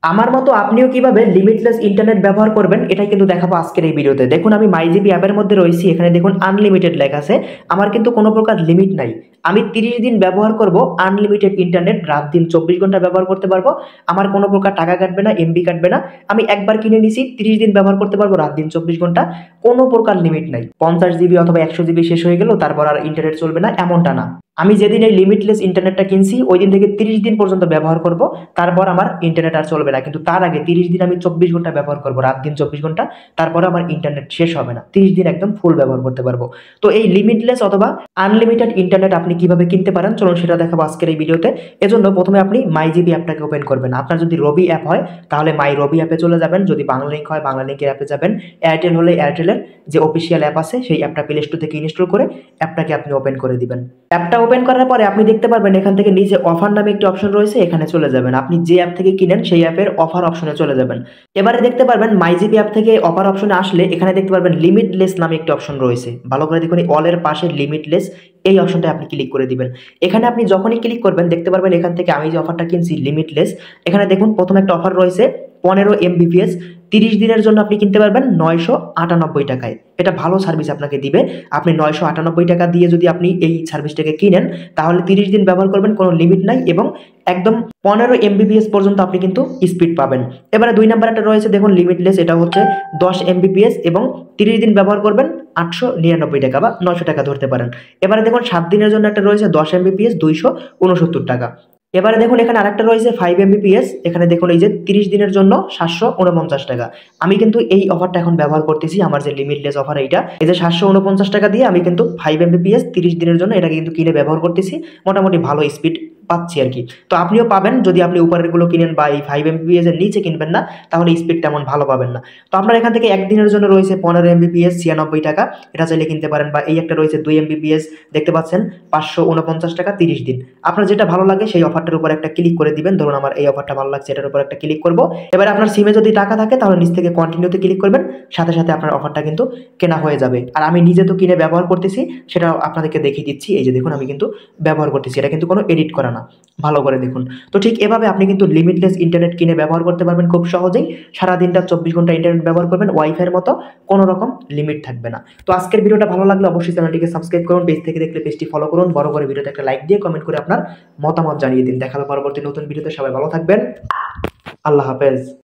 আমার মতো আপনিও কিভাবে লিমিটলেস ইন্টারনেট ব্যবহার করবেন এটাই কিন্তু দেখাবো আজকের এই ভিডিওতে। দেখুন আমি মাইজিবি অ্যাপের মধ্যে রয়েছি, এখানে দেখুন আনলিমিটেড লেখা আছে। আমার কিন্তু কোনো প্রকার লিমিট নাই। আমি 30 দিন ব্যবহার করব আনলিমিটেড ইন্টারনেট, রাত দিন 24 ঘন্টা ব্যবহার করতে পারবো। আমার কোনো প্রকার টাকা কাটবে না, এমবি কাটবে না। আমি একবার কিনে নিছি, 30 দিন ব্যবহার করতে পারবো, রাত দিন 24 ঘন্টা। কোনো প্রকার লিমিট নাই। 50 জিবি অথবা 100 জিবি শেষ হয়ে গেল তারপর আর ইন্টারনেট চলবে না, এমনটা না। আমি যেদিন এই লিমিটলেস ইন্টারনেটটা কিনছি ওই দিন থেকে 30 দিন পর্যন্ত ব্যবহার করব, তারপর আমার ইন্টারনেট আর চলবে না। কিন্তু তার আগে 30 দিন আমি 24 ঘন্টা ব্যবহার করব, রাত দিন 24 ঘন্টা। তারপরে আমার ইন্টারনেট শেষ হবে না, 30 দিন একদম ফুল ব্যবহার করতে পারবো। তো এই লিমিটলেস অথবা আনলিমিটেড ইন্টারনেট আপনি কিভাবে কিনতে পারেন চলুন সেটা দেখাবো আজকের এই ভিডিওতে। এজন্য প্রথমে আপনি মাইজিবি অ্যাপটাকে ওপেন করবেন। আপনার যদি রবি অ্যাপ হয় তাহলে মাই রবি অ্যাপে চলে যাবেন, যদি বাংলা লিঙ্ক হয় বাংলা লিঙ্কের অ্যাপে যাবেন, এয়ারটেল হলে এয়ারটেলের যে অফিসিয়াল অ্যাপ আছে সেই অ্যাপটা প্লে স্টোর থেকে ইনস্টল করে অ্যাপটাকে আপনি ওপেন করে দিবেন। অ্যাপটা ওপেন করার পরে আপনি দেখতে পারবেন এখান থেকে নিচে অফার নামে একটি অপশন রয়েছে, এখানে চলে যাবেন। আপনি যে অ্যাপ থেকে কিনেন সেই অ্যাপের অফার অপশনে চলে যাবেন। এবারে দেখতে পারবেন মাইজিবি অ্যাপ থেকে অফার অপশনে আসলে এখানে দেখতে পারবেন লিমিটলেস নামে একটি অপশন রয়েছে। ভালো করে দেখুন, এই অলের পাশে লিমিটলেস এই অপশনটা আপনি ক্লিক করে দিবেন। এখানে আপনি যখনই ক্লিক করবেন দেখতে পারবেন এখান থেকে আমি যে অফারটা কিনছি লিমিটলেস, এখানে দেখুন প্রথম একটা অফার রয়েছে 15 এমবিপিএস, 30 দিনের জন্য আপনি কিনতে পারবেন 998 টাকায়। এটা ভালো সার্ভিস আপনাকে দিবে। আপনি 998 টাকা দিয়ে যদি আপনি এই সার্ভিসটাকে কিনেন তাহলে 30 দিন ব্যবহার করবেন, কোনো লিমিট নাই, এবং একদম 15 এমবিপিএস পর্যন্ত আপনি কিন্তু স্পিড পাবেন। এবারে 2 নাম্বার একটা রয়েছে দেখুন লিমিটলেস, এটা হচ্ছে 10 এমবিপিএস এবং 30 দিন ব্যবহার করবেন 899 টাকা বা 900 টাকা ধরতে পারেন। এবারে দেখুন 7 দিনের জন্য একটা রয়েছে 10 এমবিপিএস 269 টাকা। এবারে দেখুন এখানে আরেকটা রয়েছে 5 এমবিপিএস, এখানে দেখুন এই যে 30 দিনের জন্য 749 টাকা। আমি কিন্তু এই অফারটা এখন ব্যবহার করতেছি, আমার যে লিমিটলেস অফার এইটা, এই যে 749 টাকা দিয়ে আমি কিন্তু 5 এমবিপিএস 30 দিনের জন্য এটা কিন্তু কিনে ব্যবহার করতেছি। মোটামুটি ভালো স্পিড পাচ্ছি আর কি। তো আপনিও পাবেন যদি আপনি উপরের গুলো কিনেন বা এই 5 এমবিপিএস এর নিচে কিনবেন না তাহলে স্পিড তেমন ভালো পাবেন না। তো আপনার এখান থেকে একদিনের জন্য রয়েছে 15 এমবিপিএস 96 টাকা, এটা চাইলে কিনতে পারেন। বা এই একটা রয়েছে 2 এমবিপিএস, দেখতে পাচ্ছেন 549 টাকা 30 দিন। আপনার যেটা ভালো লাগে সেই অফারটার উপর একটা ক্লিক করে দিবেন। ধরুন আমার এই অফারটা ভালো লাগছে, এটার উপর একটা ক্লিক করব। এবারে আপনার সিমে যদি টাকা থাকে তাহলে নিচ থেকে কন্টিনিউতে ক্লিক করবেন, সাথে সাথে আপনার অফারটা কিন্তু কেনা হয়ে যাবে। আর আমি নিজে তো কিনে ব্যবহার করতেছি, সেটা আপনাদেরকে দেখিয়ে দিচ্ছি। এই যে দেখুন আমি কিন্তু ব্যবহার করতেছি, এটা কিন্তু কোনো এডিট করা না, ভালো করে দেখুন। তো ঠিক এভাবে আপনি কিন্তু লিমিটলেস ইন্টারনেট কিনে ব্যবহার করতে পারবেন খুব সহজেই। সারা দিনটা 24 ঘন্টা ইন্টারনেট ব্যবহার করবেন, ওয়াইফাইয়ের মতো, কোনো রকম লিমিট থাকবে না। তো আজকের ভিডিওটা ভালো লাগলে অবশ্যই চ্যানেলটিকে সাবস্ক্রাইব করুন, পেজ থেকে দেখলে পেজটি ফলো করুন, বড় করে ভিডিওতে একটা লাইক দিয়ে কমেন্ট করে আপনার মতামত জানিয়ে দিন। দেখা হবে পরবর্তী নতুন ভিডিওতে, সবাই ভালো থাকবেন, আল্লাহ হাফেজ।